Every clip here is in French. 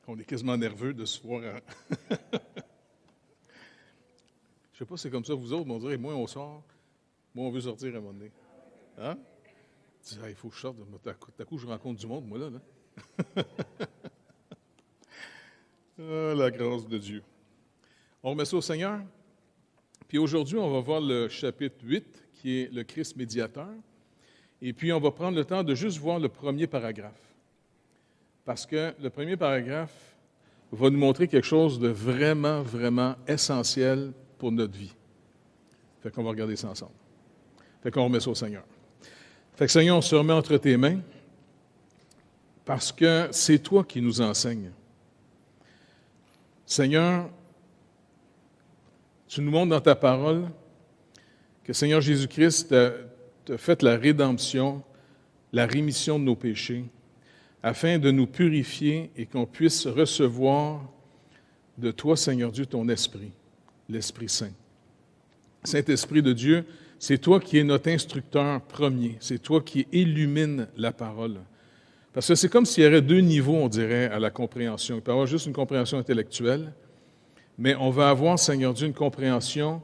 On est quasiment nerveux de se voir. Je sais pas si c'est comme ça, vous autres, mais on dirait, moins on sort, moins on veut sortir à un moment donné. Hein? Tu dis, il faut que je sorte. Tout à coup, je rencontre du monde, moi, là. Ah, la grâce de Dieu. On remet ça au Seigneur. Puis aujourd'hui, on va voir le chapitre 8, qui est le Christ médiateur. Et puis, on va prendre le temps de juste voir le premier paragraphe. Parce que le premier paragraphe va nous montrer quelque chose de vraiment, vraiment essentiel pour notre vie. Fait qu'on va regarder ça ensemble. Fait qu'on remet ça au Seigneur. Fait que Seigneur, on se remet entre tes mains parce que c'est toi qui nous enseignes. Seigneur, tu nous montres dans ta parole que Seigneur Jésus-Christ t'a fait la rédemption, la rémission de nos péchés, afin de nous purifier et qu'on puisse recevoir de toi, Seigneur Dieu, ton Esprit, l'Esprit Saint. Saint-Esprit de Dieu, c'est toi qui es notre instructeur premier, c'est toi qui illumines la parole. Parce que c'est comme s'il y aurait deux niveaux, on dirait, à la compréhension. Il peut y avoir juste une compréhension intellectuelle, mais on va avoir, Seigneur Dieu, une compréhension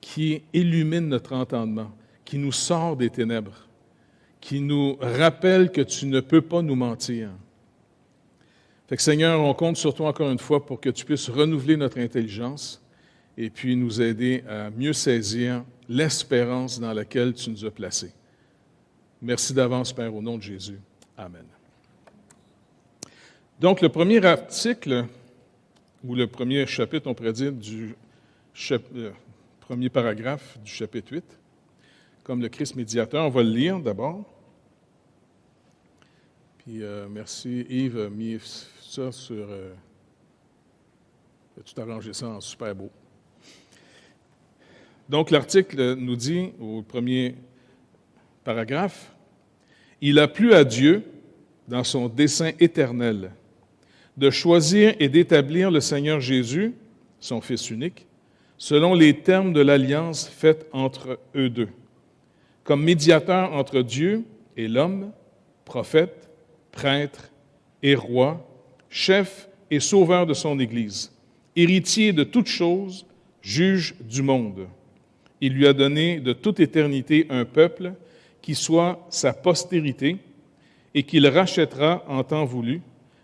qui illumine notre entendement, qui nous sort des ténèbres, qui nous rappelle que tu ne peux pas nous mentir. Fait que Seigneur, on compte sur toi encore une fois pour que tu puisses renouveler notre intelligence et puis nous aider à mieux saisir l'espérance dans laquelle tu nous as placés. Merci d'avance, Père, au nom de Jésus. Amen. Donc, le premier article, ou le premier chapitre, on pourrait dire, du premier paragraphe du chapitre 8, comme le Christ médiateur, on va le lire d'abord. Puis, merci, Yves a mis ça sur... il a tout arrangé ça en super beau. Donc, l'article nous dit, au premier paragraphe, « Il a plu à Dieu, dans son dessein éternel, de choisir et d'établir le Seigneur Jésus, son Fils unique, selon les termes de l'alliance faite entre eux deux, comme médiateur entre Dieu et l'homme, prophète, prêtre et roi, chef et sauveur de son Église, héritier de toutes choses, juge du monde. Il lui a donné de toute éternité un peuple qui soit sa postérité et qu'il rachètera en temps voulu,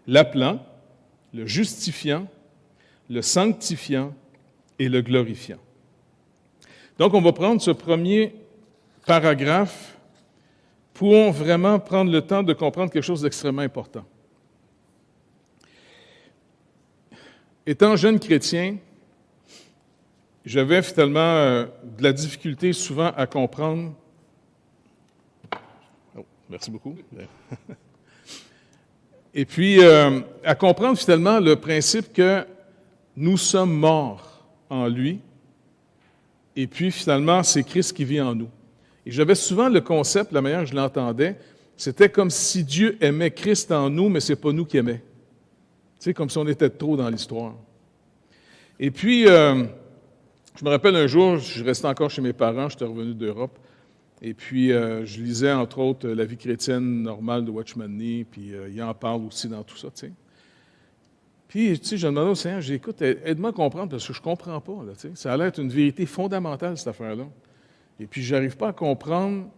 l'appelant, le justifiant, le sanctifiant et le glorifiant. » Donc, on va prendre ce premier paragraphe pour vraiment prendre le temps de comprendre quelque chose d'extrêmement important. Étant jeune chrétien, j'avais finalement de la difficulté souvent à comprendre. Oh, merci beaucoup. Et puis, à comprendre finalement le principe que nous sommes morts en lui, et puis finalement, c'est Christ qui vit en nous. Et j'avais souvent le concept, la manière que je l'entendais, c'était comme si Dieu aimait Christ en nous, mais ce n'est pas nous qui aimait. Tu sais, comme si on était trop dans l'histoire. Et puis, je me rappelle un jour, je restais encore chez mes parents, j'étais revenu d'Europe, et puis je lisais entre autres La vie chrétienne normale de Watchman Nee, puis il en parle aussi dans tout ça, tu sais. Puis, tu sais, je demandais au Seigneur, j'ai dit, écoute, aide-moi à comprendre, parce que je ne comprends pas, là, tu sais. Ça a l'air d'être une vérité fondamentale, cette affaire-là. Et puis, je n'arrive pas à comprendre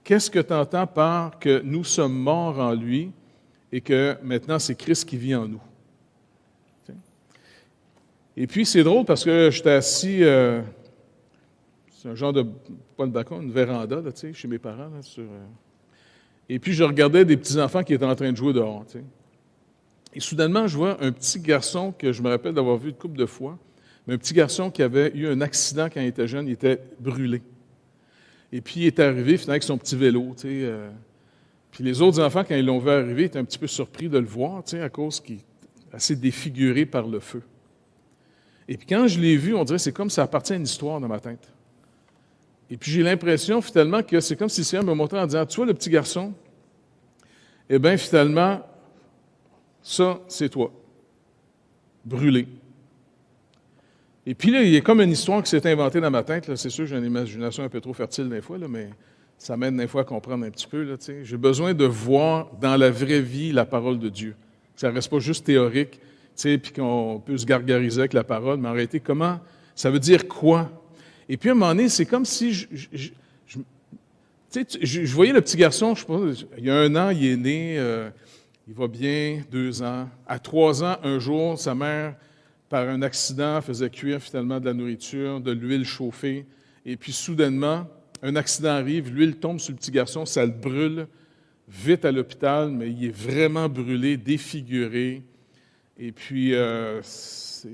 qu'est-ce que tu entends par que nous sommes morts en lui et que maintenant, c'est Christ qui vit en nous. Tu sais. Et puis, c'est drôle parce que j'étais assis, c'est un genre de, pas de balcon, une véranda, là, tu sais, chez mes parents. Là, et puis, je regardais des petits-enfants qui étaient en train de jouer dehors, tu sais. Et soudainement, je vois un petit garçon que je me rappelle d'avoir vu une couple de fois, mais un petit garçon qui avait eu un accident quand il était jeune, il était brûlé. Et puis, il est arrivé finalement avec son petit vélo, tu sais. Puis les autres enfants, quand ils l'ont vu arriver, étaient un petit peu surpris de le voir, tu sais, à cause qu'il est assez défiguré par le feu. Et puis quand je l'ai vu, on dirait que c'est comme ça appartient à une histoire dans ma tête. Et puis j'ai l'impression finalement que c'est comme si le Seigneur me montrait en disant, tu vois le petit garçon, eh bien finalement, ça, c'est toi, brûlé. Et puis là, il y a comme une histoire qui s'est inventée dans ma tête. Là. C'est sûr que j'ai une imagination un peu trop fertile des fois, là, mais ça m'aide des fois à comprendre un petit peu. Là, j'ai besoin de voir dans la vraie vie la parole de Dieu. Ça ne reste pas juste théorique, sais, puis qu'on peut se gargariser avec la parole, mais en réalité, comment, ça veut dire quoi? Et puis, à un moment donné, c'est comme si je voyais le petit garçon, je sais pas, il y a 1 an, il est né, il va bien, 2 ans. À 3 ans, un jour, sa mère, par un accident, faisait cuire finalement de la nourriture, de l'huile chauffée. Et puis, soudainement, un accident arrive, l'huile tombe sur le petit garçon, ça le brûle, vite à l'hôpital, mais il est vraiment brûlé, défiguré. Et puis, c'est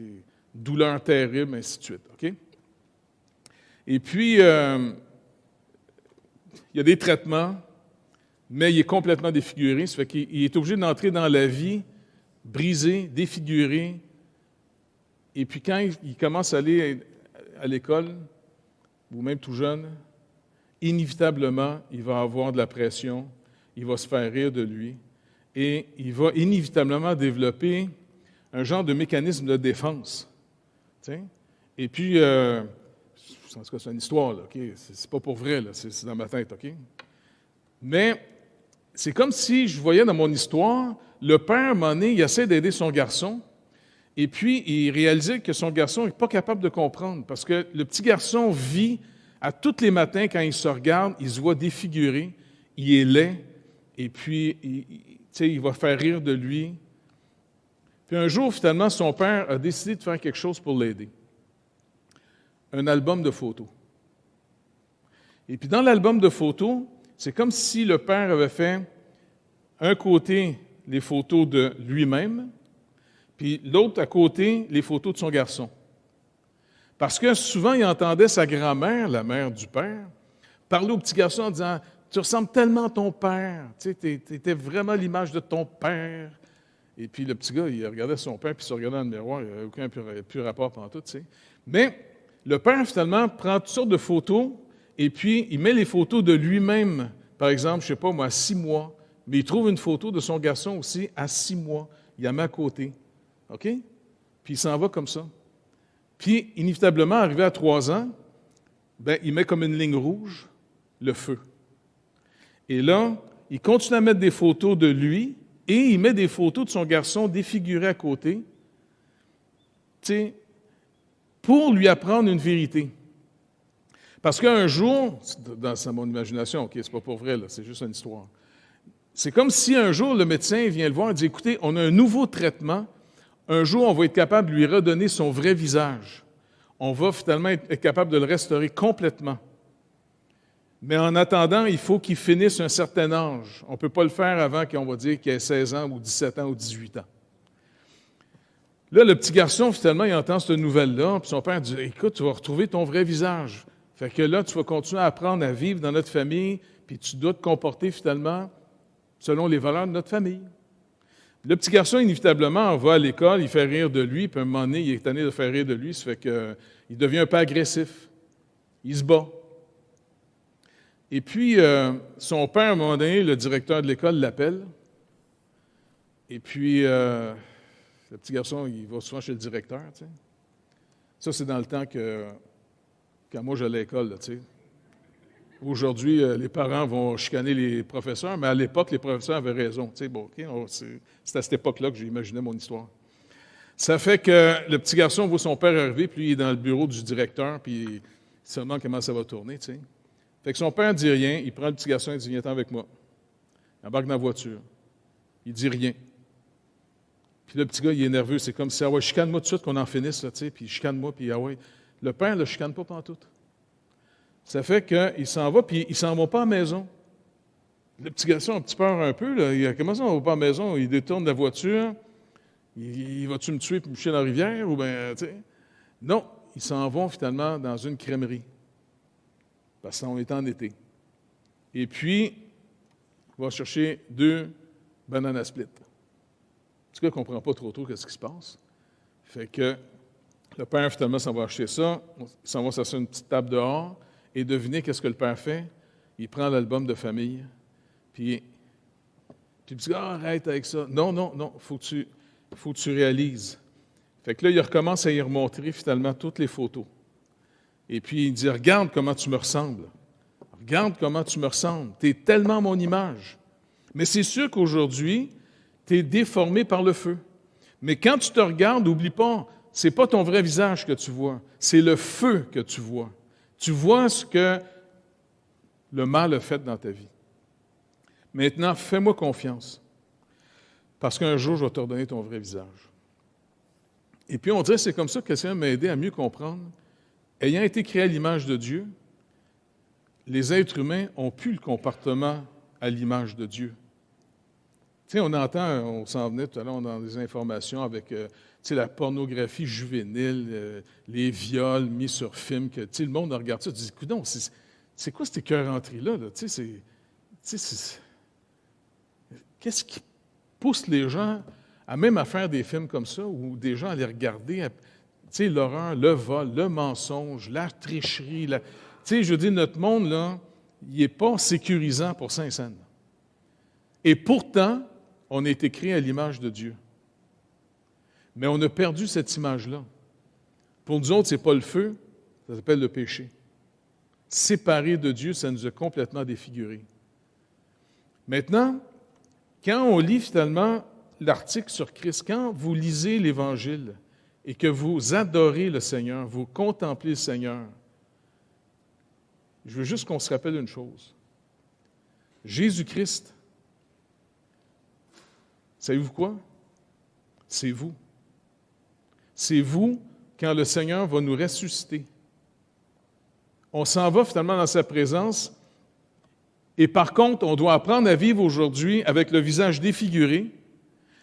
douleur terrible, ainsi de suite. OK? Et puis, il y a des traitements, mais il est complètement défiguré. Ça fait qu'il est obligé d'entrer dans la vie brisé, défiguré. Et puis, quand il commence à aller à l'école, ou même tout jeune, inévitablement, il va avoir de la pression, il va se faire rire de lui, et il va inévitablement développer un genre de mécanisme de défense. T'sais? Et puis, en tout cas, c'est une histoire, là, OK? C'est pas pour vrai, là, c'est dans ma tête, OK? Mais c'est comme si je voyais dans mon histoire, le père, à un moment donné, il essaie d'aider son garçon, et puis il réalisait que son garçon n'est pas capable de comprendre, parce que le petit garçon vit à tous les matins, quand il se regarde, il se voit défiguré, il est laid, et puis il va faire rire de lui. Puis un jour, finalement, son père a décidé de faire quelque chose pour l'aider. Un album de photos. Et puis dans l'album de photos, c'est comme si le père avait fait un côté les photos de lui-même, puis l'autre à côté les photos de son garçon. Parce que souvent, il entendait sa grand-mère, la mère du père, parler au petit garçon en disant « Tu ressembles tellement à ton père, tu étais vraiment l'image de ton père. » Et puis le petit gars, il regardait son père, puis il se regardait dans le miroir, il n'y avait aucun plus rapport pantoute, tu sais. Mais le père, finalement, prend toutes sortes de photos, et puis il met les photos de lui-même, par exemple, je ne sais pas moi, à 6 mois, mais il trouve une photo de son garçon aussi à 6 mois. Il la met à côté. OK? Puis il s'en va comme ça. Puis, inévitablement, arrivé à 3 ans, ben, il met comme une ligne rouge le feu. Et là, il continue à mettre des photos de lui et il met des photos de son garçon défiguré à côté, tu sais, pour lui apprendre une vérité. Parce qu'un jour, dans mon imagination, OK, c'est pas pour vrai, là, c'est juste une histoire. C'est comme si un jour, le médecin vient le voir et dit « Écoutez, on a un nouveau traitement. Un jour, on va être capable de lui redonner son vrai visage. On va finalement être capable de le restaurer complètement. Mais en attendant, il faut qu'il finisse un certain âge. On ne peut pas le faire avant qu'on va dire qu'il ait 16 ans ou 17 ans ou 18 ans. » Là, le petit garçon, finalement, il entend cette nouvelle-là, puis son père dit « Écoute, tu vas retrouver ton vrai visage. Fait que là, tu vas continuer à apprendre à vivre dans notre famille, puis tu dois te comporter finalement selon les valeurs de notre famille. » Le petit garçon, inévitablement, va à l'école, il fait rire de lui, puis à un moment donné, il est tanné de faire rire de lui, ça fait qu'il devient un peu agressif. Il se bat. Et puis, son père, à un moment donné, le directeur de l'école l'appelle. Et puis, le petit garçon, il va souvent chez le directeur, tu sais. Ça, c'est dans le temps quand moi j'allais à l'école, tu sais. Aujourd'hui, les parents vont chicaner les professeurs, mais à l'époque, les professeurs avaient raison. Tu sais, bon, okay, c'est à cette époque-là que j'ai imaginé mon histoire. Ça fait que le petit garçon voit son père arriver, puis lui, il est dans le bureau du directeur, puis il se demande comment ça va tourner, tu sais. Fait que son père ne dit rien, il prend le petit garçon et dit « Viens-t'en avec moi. » Il embarque dans la voiture. Il dit rien. Puis le petit gars, il est nerveux, c'est comme si « Ah ouais, chicane-moi tout de suite qu'on en finisse, là, tu sais, puis chicane-moi, puis ah ouais. » Le père ne le chicane pas pantoute. Ça fait qu'il s'en va, puis il ne s'en va pas à la maison. Le petit garçon a un petit peur un peu. Là. Il a commencé à ne va pas à la maison. Il détourne la voiture. Il va-tu me tuer et me coucher dans la rivière? Ou bien, tu sais. Non, ils s'en vont finalement dans une crèmerie. Parce qu'on est en été. Et puis, il va chercher 2 bananes à split. En tout cas, il ne comprend pas trop ce qui se passe. Fait que le père, finalement, s'en va acheter ça. Il s'en va s'asseoir une petite table dehors. Et devinez qu'est-ce que le père fait? Il prend l'album de famille, puis il dit « Ah, arrête avec ça. Non, faut que tu réalises. » Fait que là, il recommence à y remontrer finalement toutes les photos. Et puis il dit « Regarde comment tu me ressembles. Regarde comment tu me ressembles. Tu es tellement mon image. » Mais c'est sûr qu'aujourd'hui, tu es déformé par le feu. Mais quand tu te regardes, n'oublie pas, ce n'est pas ton vrai visage que tu vois, c'est le feu que tu vois. Tu vois ce que le mal a fait dans ta vie. Maintenant, fais-moi confiance, parce qu'un jour, je vais te redonner ton vrai visage. Et puis, on dirait que c'est comme ça que le Seigneur m'a aidé à mieux comprendre. Ayant été créé à l'image de Dieu, les êtres humains ont plus le comportement à l'image de Dieu. Tu sais, on s'en venait tout à l'heure dans des informations avec la pornographie juvénile, les viols mis sur film, que le monde regarde ça, tu dis, coudonc, c'est quoi cette écœuranterie-là? Là? Qu'est-ce qui pousse les gens à faire des films comme ça, ou des gens à les regarder, l'horreur, le vol, le mensonge, la tricherie. Je veux dire, notre monde, là, il n'est pas sécurisant pour Saint-Saëns. Et pourtant, on a été créé à l'image de Dieu. Mais on a perdu cette image-là. Pour nous autres, ce n'est pas le feu, ça s'appelle le péché. Séparés de Dieu, ça nous a complètement défigurés. Maintenant, quand on lit finalement l'article sur Christ, quand vous lisez l'Évangile et que vous adorez le Seigneur, vous contemplez le Seigneur, je veux juste qu'on se rappelle une chose. Jésus-Christ, savez-vous quoi? C'est vous. C'est vous quand le Seigneur va nous ressusciter. On s'en va finalement dans sa présence et par contre, on doit apprendre à vivre aujourd'hui avec le visage défiguré,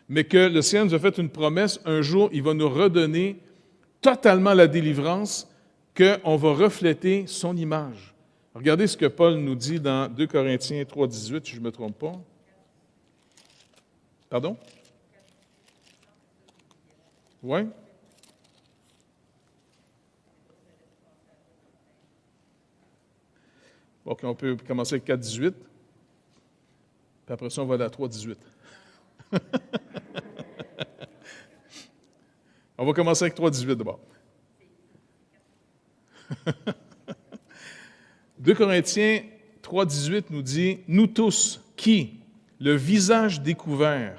mais que le Seigneur nous a fait une promesse, un jour, il va nous redonner totalement la délivrance, qu'on va refléter son image. Regardez ce que Paul nous dit dans 2 Corinthiens 3,18, si je ne me trompe pas. Pardon? Oui? OK, on peut commencer avec 4,18. Puis après ça, on va aller à 3,18. On va commencer avec 3,18 d'abord. 2 Corinthiens 3,18 nous dit « Nous tous, qui, le visage découvert,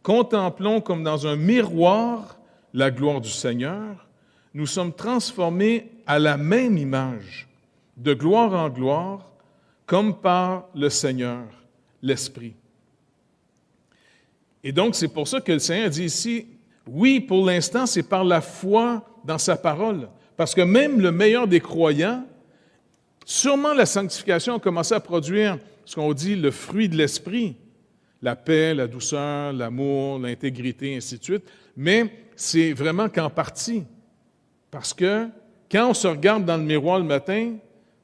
contemplons comme dans un miroir la gloire du Seigneur, nous sommes transformés à la même image, de gloire en gloire, comme par le Seigneur, l'Esprit. » Et donc, c'est pour ça que le Seigneur dit ici, oui, pour l'instant, c'est par la foi dans sa parole. Parce que même le meilleur des croyants, sûrement la sanctification a commencé à produire ce qu'on dit le fruit de l'esprit, la paix, la douceur, l'amour, l'intégrité, ainsi de suite, mais c'est vraiment qu'en partie. Parce que quand on se regarde dans le miroir le matin,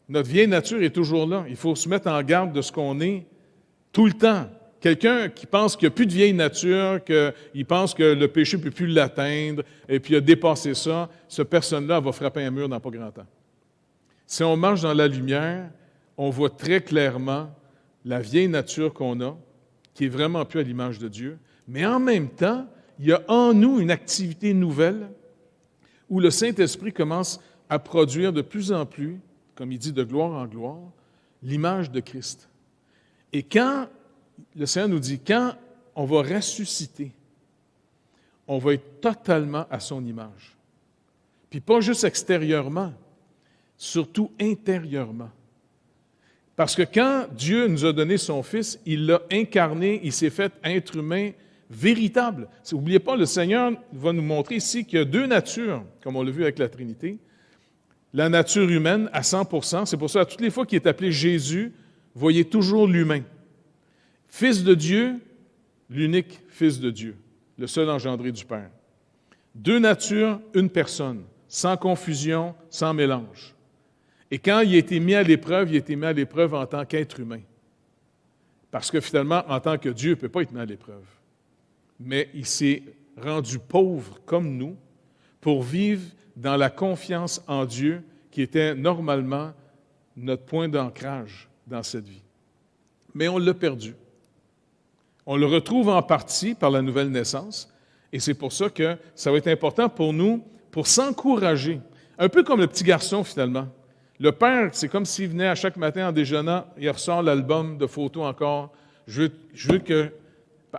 notre vieille nature est toujours là. Il faut se mettre en garde de ce qu'on est tout le temps. Quelqu'un qui pense qu'il n'y a plus de vieille nature, qu'il pense que le péché ne peut plus l'atteindre, et puis il a dépassé ça, cette personne-là va frapper un mur dans pas grand temps. Si on marche dans la lumière, on voit très clairement la vieille nature qu'on a, qui est vraiment plus à l'image de Dieu, mais en même temps, il y a en nous une activité nouvelle où le Saint-Esprit commence à produire de plus en plus, comme il dit de gloire en gloire, l'image de Christ. Et quand le Seigneur nous dit, quand on va ressusciter, on va être totalement à son image. Puis pas juste extérieurement, surtout intérieurement. Parce que quand Dieu nous a donné son Fils, il l'a incarné, il s'est fait être humain véritable. N'oubliez pas, le Seigneur va nous montrer ici qu'il y a deux natures, comme on l'a vu avec la Trinité. La nature humaine à 100%, c'est pour ça, à toutes les fois qu'il est appelé Jésus, voyez toujours l'humain. Fils de Dieu, l'unique Fils de Dieu, le seul engendré du Père. Deux natures, une personne, sans confusion, sans mélange. Et quand il a été mis à l'épreuve, il a été mis à l'épreuve en tant qu'être humain. Parce que finalement, en tant que Dieu, il ne peut pas être mis à l'épreuve. Mais il s'est rendu pauvre comme nous pour vivre dans la confiance en Dieu qui était normalement notre point d'ancrage dans cette vie. Mais on l'a perdu. On le retrouve en partie par la nouvelle naissance, et c'est pour ça que ça va être important pour nous, pour s'encourager. Un peu comme le petit garçon, finalement. Le père, c'est comme s'il venait à chaque matin en déjeunant, il ressort l'album de photos encore. Je veux que,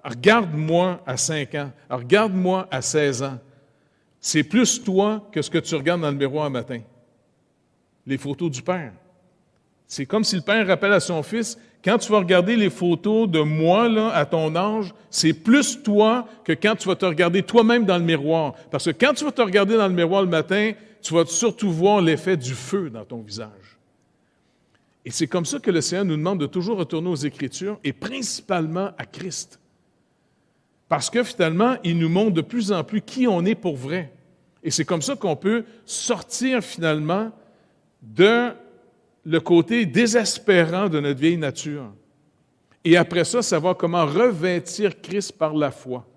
Regarde-moi à 5 ans. Regarde-moi à 16 ans. C'est plus toi que ce que tu regardes dans le miroir un matin. Les photos du Père. C'est comme si le Père rappelle à son Fils, quand tu vas regarder les photos de moi, là, à ton âge, c'est plus toi que quand tu vas te regarder toi-même dans le miroir. Parce que quand tu vas te regarder dans le miroir le matin, tu vas surtout voir l'effet du feu dans ton visage. Et c'est comme ça que le Seigneur nous demande de toujours retourner aux Écritures et principalement à Christ. Parce que finalement, il nous montre de plus en plus qui on est pour vrai. Et c'est comme ça qu'on peut sortir finalement de le côté désespérant de notre vieille nature. Et après ça, savoir comment revêtir Christ par la foi.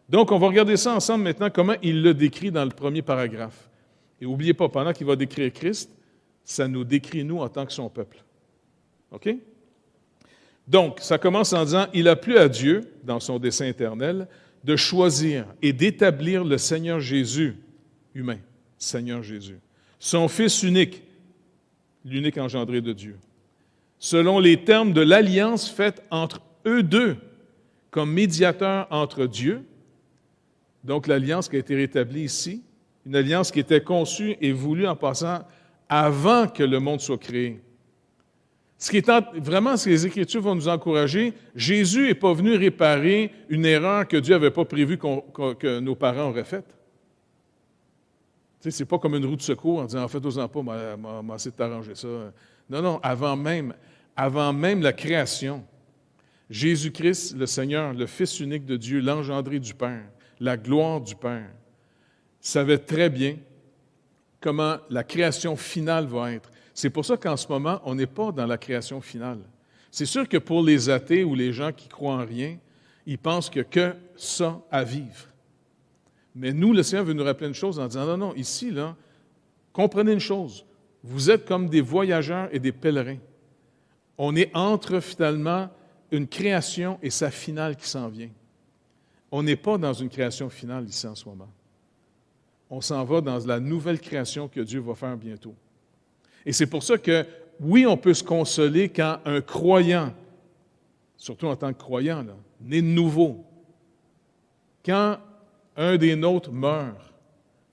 Donc, on va regarder ça ensemble maintenant, comment il le décrit dans le premier paragraphe. Et n'oubliez pas, pendant qu'il va décrire Christ, ça nous décrit nous en tant que son peuple. OK? Donc, ça commence en disant, il a plu à Dieu, dans son dessein éternel, de choisir et d'établir le Seigneur Jésus, humain, Seigneur Jésus, son Fils unique, l'unique engendré de Dieu, selon les termes de l'alliance faite entre eux deux, comme médiateur entre Dieu, donc l'alliance qui a été rétablie ici, une alliance qui était conçue et voulue en passant avant que le monde soit créé. Vraiment, ce que les Écritures vont nous encourager, Jésus n'est pas venu réparer une erreur que Dieu n'avait pas prévue que nos parents auraient faite. Tu sais, c'est pas comme une roue de secours en disant « faites-en pas, m'a essayé de t'arranger ça ». Non, non, avant même la création, Jésus-Christ, le Seigneur, le Fils unique de Dieu, l'engendré du Père, la gloire du Père, savait très bien comment la création finale va être. C'est pour ça qu'en ce moment, on n'est pas dans la création finale. C'est sûr que pour les athées ou les gens qui croient en rien, ils pensent qu'il n'y a que ça à vivre. Mais nous, le Seigneur veut nous rappeler une chose en disant, non, non, ici, là, comprenez une chose, vous êtes comme des voyageurs et des pèlerins. On est entre, finalement, une création et sa finale qui s'en vient. On n'est pas dans une création finale ici en ce moment. On s'en va dans la nouvelle création que Dieu va faire bientôt. Et c'est pour ça que, oui, on peut se consoler quand un croyant, surtout en tant que croyant, là, né de nouveau, quand un des nôtres meurt,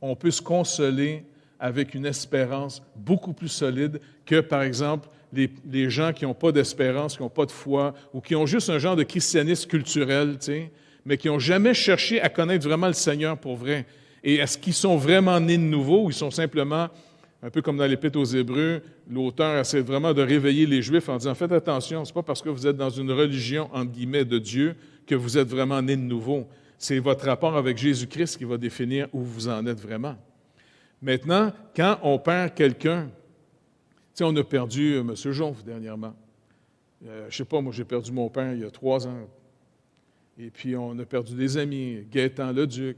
on peut se consoler avec une espérance beaucoup plus solide que, par exemple, les gens qui n'ont pas d'espérance, qui n'ont pas de foi, ou qui ont juste un genre de christianisme culturel, tu sais, mais qui n'ont jamais cherché à connaître vraiment le Seigneur pour vrai. Et est-ce qu'ils sont vraiment nés de nouveau ou ils sont simplement, un peu comme dans l'Épître aux Hébreux, l'auteur essaie vraiment de réveiller les Juifs en disant « Faites attention, ce n'est pas parce que vous êtes dans une religion, entre guillemets, de Dieu, que vous êtes vraiment nés de nouveau. C'est votre rapport avec Jésus-Christ qui va définir où vous en êtes vraiment. » Maintenant, quand on perd quelqu'un, tu sais, on a perdu M. Jonf dernièrement. Je ne sais pas, moi j'ai perdu mon père il y a 3 ans. Et puis on a perdu des amis, Gaétan Leduc,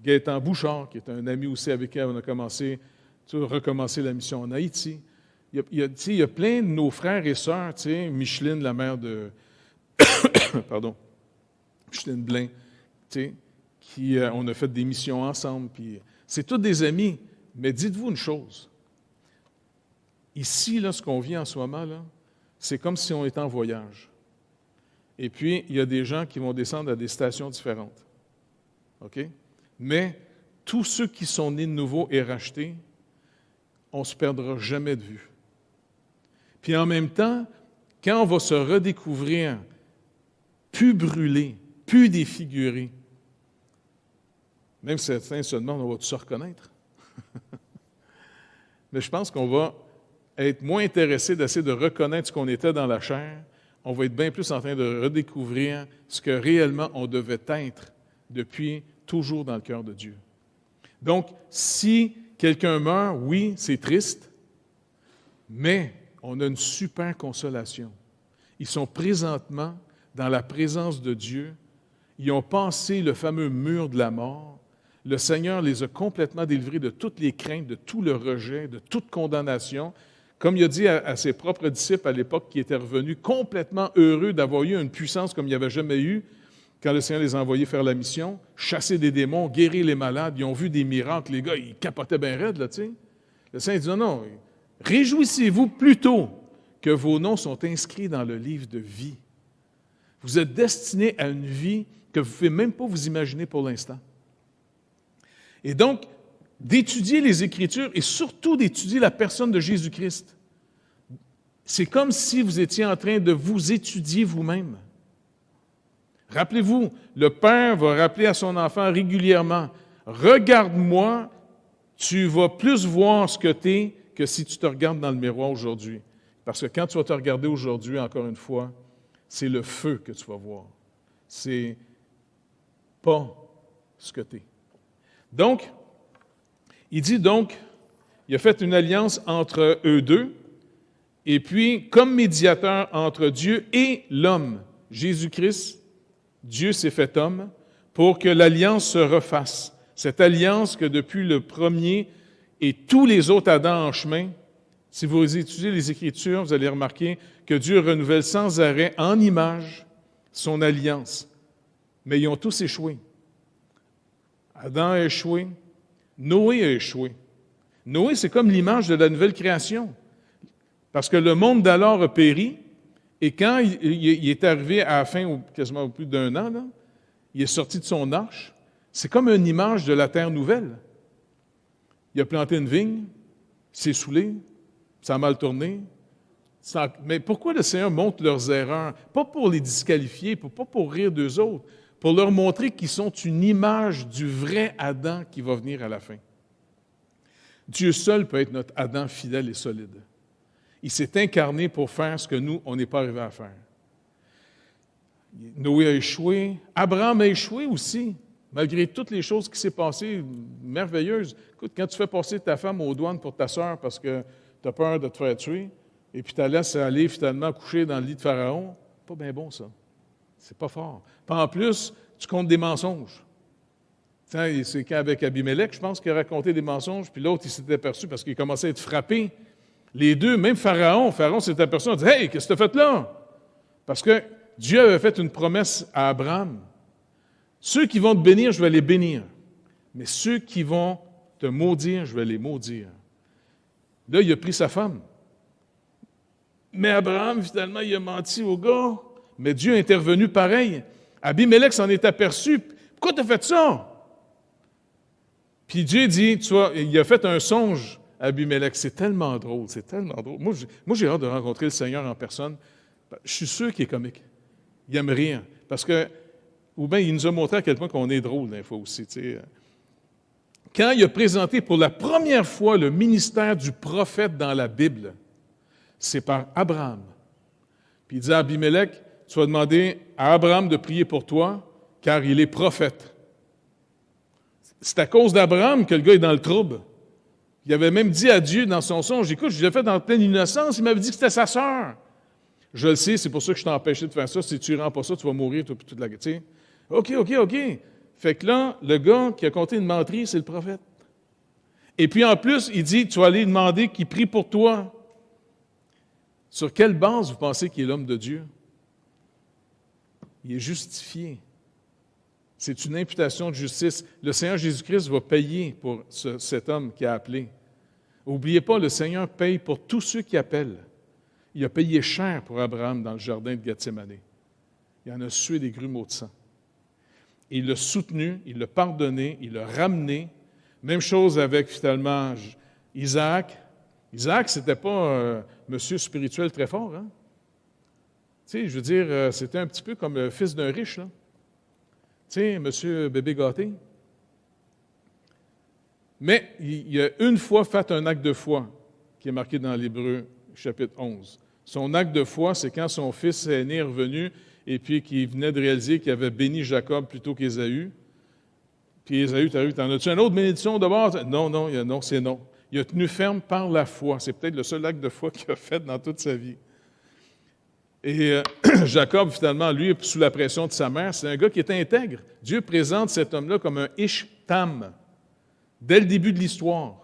Gaétan Bouchard, qui est un ami aussi avec qui on a recommencé la mission en Haïti. Il y a plein de nos frères et sœurs, tu sais, Micheline, la mère de... Pardon. Micheline Blain, tu sais, on a fait des missions ensemble, puis c'est tous des amis. Mais dites-vous une chose. Ici, là, ce qu'on vit en ce moment, là, c'est comme si on était en voyage. Et puis, il y a des gens qui vont descendre à des stations différentes. OK? Mais tous ceux qui sont nés de nouveau et rachetés, on ne se perdra jamais de vue. Puis en même temps, quand on va se redécouvrir plus brûlé, plus défiguré, même certains se demandent, on va-tu se reconnaître? Mais je pense qu'on va être moins intéressé d'essayer de reconnaître ce qu'on était dans la chair. On va être bien plus en train de redécouvrir ce que réellement on devait être depuis toujours dans le cœur de Dieu. Donc, si quelqu'un meurt, oui, c'est triste, mais on a une super consolation. Ils sont présentement dans la présence de Dieu. Ils ont passé le fameux mur de la mort. Le Seigneur les a complètement délivrés de toutes les craintes, de tout le rejet, de toute condamnation. Comme il a dit à ses propres disciples à l'époque qui étaient revenus complètement heureux d'avoir eu une puissance comme il n'y avait jamais eu quand le Seigneur les a envoyés faire la mission, chasser des démons, guérir les malades, ils ont vu des miracles, les gars, ils capotaient bien raide, là, tu sais. Le Seigneur dit, non, réjouissez-vous plutôt que vos noms sont inscrits dans le livre de vie. Vous êtes destiné à une vie que vous ne pouvez même pas vous imaginer pour l'instant. Et donc, d'étudier les Écritures et surtout d'étudier la personne de Jésus-Christ, c'est comme si vous étiez en train de vous étudier vous-même. Rappelez-vous, le père va rappeler à son enfant régulièrement, « Regarde-moi, tu vas plus voir ce que tu es que si tu te regardes dans le miroir aujourd'hui. » Parce que quand tu vas te regarder aujourd'hui, encore une fois, c'est le feu que tu vas voir. C'est pas ce que tu es. Donc, il dit donc, il a fait une alliance entre eux deux, et puis, comme médiateur entre Dieu et l'homme, Jésus-Christ, Dieu s'est fait homme pour que l'alliance se refasse. Cette alliance que depuis le premier et tous les autres Adam en chemin, si vous étudiez les Écritures, vous allez remarquer que Dieu renouvelle sans arrêt en image son alliance. Mais ils ont tous échoué. Adam a échoué, Noé a échoué. Noé, c'est comme l'image de la nouvelle création. Parce que le monde d'alors a péri, et quand il est arrivé à la fin, quasiment plus d'un an, là, il est sorti de son arche, c'est comme une image de la terre nouvelle. Il a planté une vigne, il s'est saoulé, ça a mal tourné. Mais pourquoi le Seigneur montre leurs erreurs? Pas pour les disqualifier, pas pour rire d'eux autres, pour leur montrer qu'ils sont une image du vrai Adam qui va venir à la fin. Dieu seul peut être notre Adam fidèle et solide. Il s'est incarné pour faire ce que nous, on n'est pas arrivé à faire. Noé a échoué. Abraham a échoué aussi, malgré toutes les choses qui s'est passées merveilleuses. Écoute, quand tu fais passer ta femme aux douanes pour ta sœur parce que tu as peur de te faire tuer, et puis tu la laisses aller finalement coucher dans le lit de Pharaon, pas bien bon ça. C'est pas fort. Puis en plus, tu comptes des mensonges. C'est qu'avec Abimelech, je pense qu'il a raconté des mensonges, puis l'autre, il s'était aperçu parce qu'il commençait à être frappé. Les deux, même Pharaon s'est aperçu, on dit « Hey, qu'est-ce que tu as fait là? » Parce que Dieu avait fait une promesse à Abraham. Ceux qui vont te bénir, je vais les bénir. Mais ceux qui vont te maudire, je vais les maudire. Là, il a pris sa femme. Mais Abraham, finalement, il a menti au gars. Mais Dieu est intervenu pareil. Abimelech s'en est aperçu. Pourquoi tu as fait ça? Puis Dieu dit, tu vois, il a fait un songe. Abimelech, c'est tellement drôle, c'est tellement drôle. Moi, j'ai hâte de rencontrer le Seigneur en personne. Je suis sûr qu'il est comique. Il aime rire. Parce que, ou bien il nous a montré à quel point qu'on est drôle des fois aussi. Tu sais. Quand il a présenté pour la première fois le ministère du prophète dans la Bible, c'est par Abraham. Puis il dit à Abimelech, tu vas demander à Abraham de prier pour toi, car il est prophète. C'est à cause d'Abraham que le gars est dans le trouble. Il avait même dit à Dieu dans son songe, écoute, je l'ai fait dans pleine innocence, il m'avait dit que c'était sa sœur. Je le sais, c'est pour ça que je t'ai empêché de faire ça. Si tu ne rends pas ça, tu vas mourir, toi, puis toute la... Tu sais. OK. Fait que là, le gars qui a compté une menterie, c'est le prophète. Et puis en plus, il dit, tu vas aller demander qu'il prie pour toi. Sur quelle base vous pensez qu'il est l'homme de Dieu? Il est justifié. C'est une imputation de justice. Le Seigneur Jésus-Christ va payer pour cet homme qui a appelé. N'oubliez pas, le Seigneur paye pour tous ceux qui appellent. Il a payé cher pour Abraham dans le jardin de Gethsémane. Il en a sué des grumeaux de sang. Et il l'a soutenu, il l'a pardonné, il l'a ramené. Même chose avec, finalement, Isaac. Isaac, c'était pas un monsieur spirituel très fort, hein? Tu sais, je veux dire, c'était un petit peu comme le fils d'un riche, là. Tu sais, monsieur bébé gâté. Mais il a une fois fait un acte de foi qui est marqué dans l'Hébreu, chapitre 11. Son acte de foi, c'est quand son fils aîné est revenu et puis qu'il venait de réaliser qu'il avait béni Jacob plutôt qu'Ésaü. Puis Ésaü, t'en as-tu une autre bénédiction d'abord? Non, c'est non. Il a tenu ferme par la foi. C'est peut-être le seul acte de foi qu'il a fait dans toute sa vie. Et Jacob, finalement, lui, sous la pression de sa mère, c'est un gars qui est intègre. Dieu présente cet homme-là comme un Ish-Tam, dès le début de l'histoire.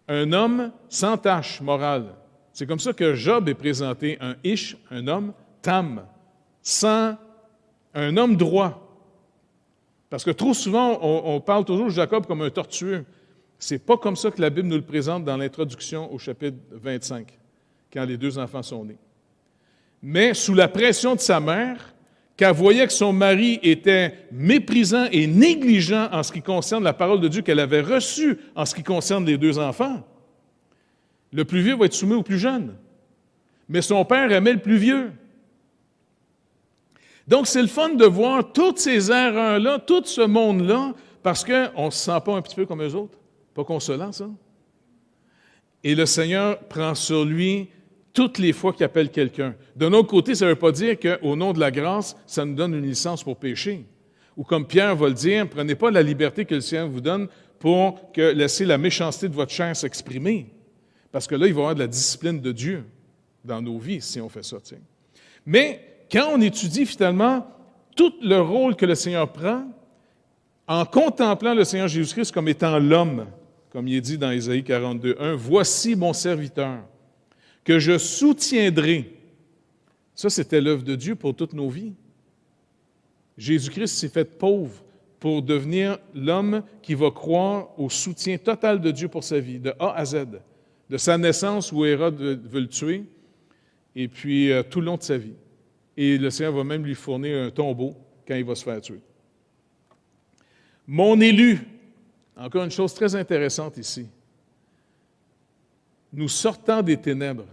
Un homme sans tache morale. C'est comme ça que Job est présenté, un Ish, un homme, Tam, un homme droit. Parce que trop souvent, on parle toujours de Jacob comme un tortueux. C'est pas comme ça que la Bible nous le présente dans l'introduction au chapitre 25, quand les deux enfants sont nés. Mais sous la pression de sa mère, qu'elle voyait que son mari était méprisant et négligent en ce qui concerne la parole de Dieu qu'elle avait reçue en ce qui concerne les 2 enfants. Le plus vieux va être soumis au plus jeune. Mais son père aimait le plus vieux. Donc, c'est le fun de voir toutes ces erreurs-là, tout ce monde-là, parce qu'on ne se sent pas un petit peu comme eux autres. Pas consolant, ça. Et le Seigneur prend sur lui toutes les fois qu'il appelle quelqu'un. D'un autre côté, ça ne veut pas dire qu'au nom de la grâce, ça nous donne une licence pour pécher. Ou comme Pierre va le dire, prenez pas la liberté que le Seigneur vous donne pour laisser la méchanceté de votre chair s'exprimer. Parce que là, il va y avoir de la discipline de Dieu dans nos vies si on fait ça. T'sais. Mais quand on étudie finalement tout le rôle que le Seigneur prend, en contemplant le Seigneur Jésus-Christ comme étant l'homme, comme il est dit dans Ésaïe 42:1, « Voici mon serviteur, que je soutiendrai. » Ça, c'était l'œuvre de Dieu pour toutes nos vies. Jésus-Christ s'est fait pauvre pour devenir l'homme qui va croire au soutien total de Dieu pour sa vie, de A à Z, de sa naissance où Hérode veut le tuer, et puis tout le long de sa vie. Et le Seigneur va même lui fournir un tombeau quand il va se faire tuer. Mon élu, encore une chose très intéressante ici. Nous sortant des ténèbres,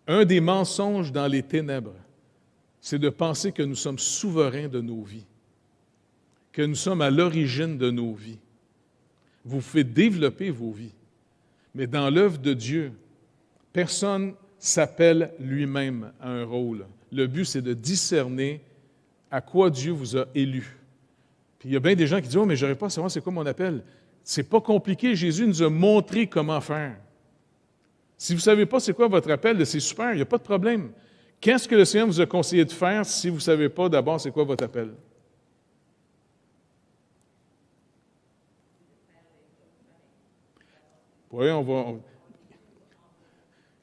un des mensonges dans les ténèbres, c'est de penser que nous sommes souverains de nos vies, que nous sommes à l'origine de nos vies. Vous pouvez développer vos vies, mais dans l'œuvre de Dieu, personne s'appelle lui-même à un rôle. Le but, c'est de discerner à quoi Dieu vous a élu. Puis il y a bien des gens qui disent « Oh, mais je n'aurais pas à savoir c'est quoi mon appel. » C'est pas compliqué. Jésus nous a montré comment faire. Si vous ne savez pas c'est quoi votre appel, c'est super, il n'y a pas de problème. Qu'est-ce que le Seigneur vous a conseillé de faire si vous ne savez pas d'abord c'est quoi votre appel? Oui,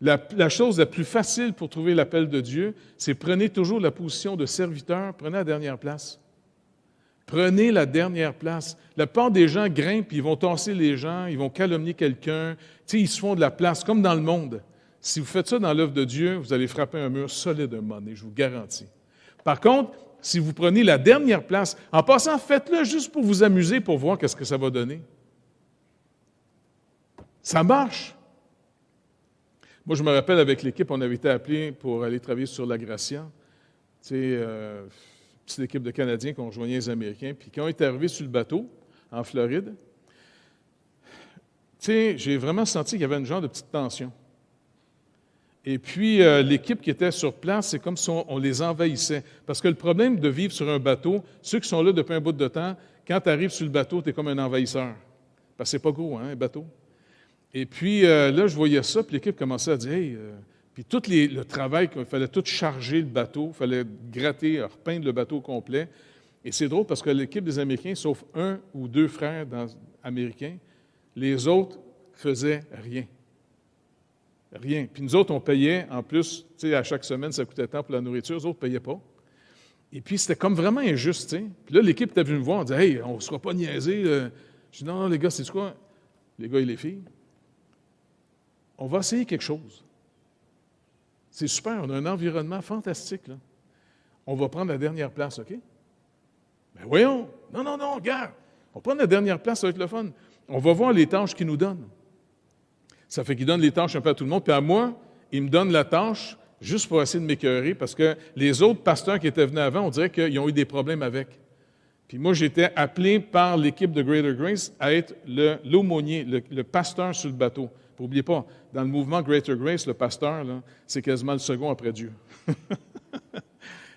La chose la plus facile pour trouver l'appel de Dieu, c'est prenez toujours la position de serviteur, prenez la dernière place. Prenez la dernière place. La plupart des gens grimpent, ils vont tasser les gens, ils vont calomnier quelqu'un. Tu sais, ils se font de la place, comme dans le monde. Si vous faites ça dans l'œuvre de Dieu, vous allez frapper un mur solide un moment donné, je vous garantis. Par contre, si vous prenez la dernière place, en passant, faites-le juste pour vous amuser, pour voir qu'est-ce que ça va donner. Ça marche. Moi, je me rappelle avec l'équipe, on avait été appelés pour aller travailler sur la Gracia. Tu sais, petite équipe de Canadiens qui ont rejoigné les Américains, puis qui ont été arrivés sur le bateau, en Floride. Tu sais, j'ai vraiment senti qu'il y avait une genre de petite tension. Et puis, l'équipe qui était sur place, c'est comme si on les envahissait. Parce que le problème de vivre sur un bateau, ceux qui sont là depuis un bout de temps, quand tu arrives sur le bateau, tu es comme un envahisseur. Parce que c'est pas gros, hein, un bateau. Et puis, là, je voyais ça, puis l'équipe commençait à dire « Hey, puis tout le travail, il fallait tout charger le bateau, il fallait gratter, repeindre le bateau au complet. Et c'est drôle parce que l'équipe des Américains, sauf 1 ou 2 frères américains, les autres faisaient rien. Rien. Puis nous autres, on payait, en plus, tu sais, à chaque semaine, ça coûtait tant pour la nourriture, les autres ne payaient pas. Et puis, c'était comme vraiment injuste, tu sais. Puis là, l'équipe était venue me voir, on disait « Hey, on ne sera pas niaisés. » Je dis « Non, les gars, c'est quoi? » Les gars et les filles, on va essayer quelque chose. C'est super, on a un environnement fantastique, là. On va prendre la dernière place, OK? Ben voyons! Non, regarde! On prend la dernière place, ça va être le fun. On va voir les tâches qu'ils nous donnent. Ça fait qu'ils donnent les tâches un peu à tout le monde, puis à moi, ils me donnent la tâche juste pour essayer de m'écœurer, parce que les autres pasteurs qui étaient venus avant, on dirait qu'ils ont eu des problèmes avec. Puis moi, j'étais appelé par l'équipe de Greater Grace à être l'aumônier, le pasteur sur le bateau. N'oubliez pas, dans le mouvement Greater Grace, le pasteur, là, c'est quasiment le second après Dieu.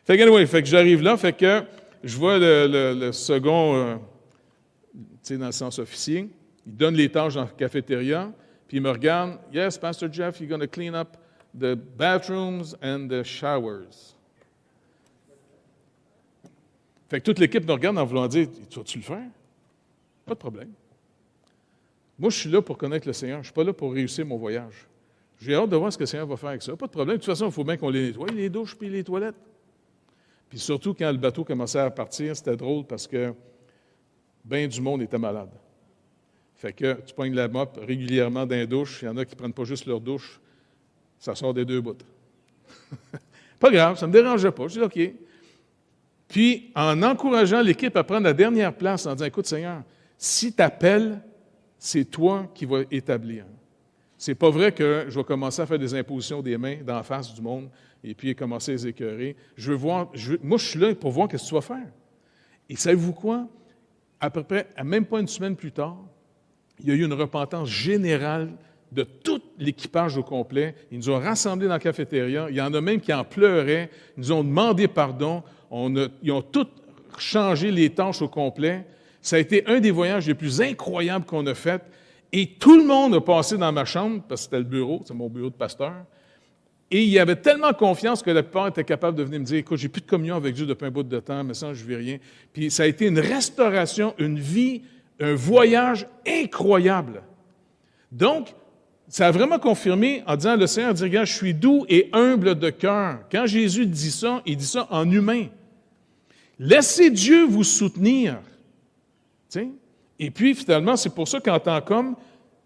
Fait que j'arrive là, fait que je vois le second, tu sais, dans le sens officier, il donne les tâches dans la cafétéria, puis il me regarde, « Yes, Pastor Jeff, you're going to clean up the bathrooms and the showers. » Fait que toute l'équipe me regarde en voulant dire, « Tu vas-tu le faire? » Pas de problème. Moi, je suis là pour connaître le Seigneur. Je ne suis pas là pour réussir mon voyage. J'ai hâte de voir ce que le Seigneur va faire avec ça. Pas de problème. De toute façon, il faut bien qu'on les nettoie, les douches puis les toilettes. Puis surtout, quand le bateau commençait à partir, c'était drôle parce que bien du monde était malade. Fait que tu pognes la mop régulièrement dans les douches. Il y en a qui ne prennent pas juste leur douche. Ça sort des 2 bouts. Pas grave, ça ne me dérangeait pas. Je dis OK. Puis, en encourageant l'équipe à prendre la dernière place, en disant, écoute Seigneur, si tu appelles, c'est toi qui vas établir. C'est pas vrai que je vais commencer à faire des impositions des mains d'en face du monde et puis commencer à les écœurer. Moi, je suis là pour voir ce que tu vas faire. Et savez-vous quoi? À peu près, même pas une semaine plus tard, il y a eu une repentance générale de tout l'équipage au complet. Ils nous ont rassemblés dans la cafétéria. Il y en a même qui en pleuraient. Ils nous ont demandé pardon. Ils ont tous changé les tâches au complet. Ça a été un des voyages les plus incroyables qu'on a fait. Et tout le monde a passé dans ma chambre, parce que c'était le bureau, c'est mon bureau de pasteur. Et il y avait tellement confiance que la plupart étaient capables de venir me dire, écoute, j'ai plus de communion avec Dieu depuis un bout de temps, mais ça, je ne vis rien. Puis ça a été une restauration, une vie, un voyage incroyable. Donc, ça a vraiment confirmé en disant, le Seigneur dit, regarde, je suis doux et humble de cœur. Quand Jésus dit ça, il dit ça en humain. Laissez Dieu vous soutenir. Tu sais? Et puis, finalement, c'est pour ça qu'en tant qu'homme,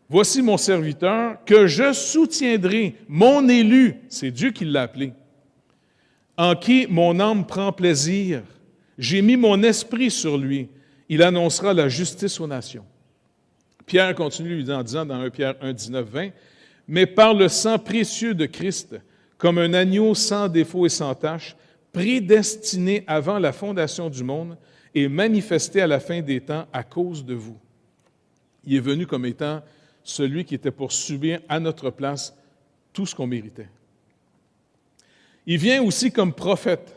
voici mon serviteur, que je soutiendrai, mon élu, c'est Dieu qui l'a appelé, en qui mon âme prend plaisir. J'ai mis mon esprit sur lui. Il annoncera la justice aux nations. Pierre continue en disant dans 1 Pierre 1, 19, 20, « Mais par le sang précieux de Christ, comme un agneau sans défaut et sans tache, prédestiné avant la fondation du monde et manifesté à la fin des temps à cause de vous. » Il est venu comme étant celui qui était pour subir à notre place tout ce qu'on méritait. Il vient aussi comme prophète.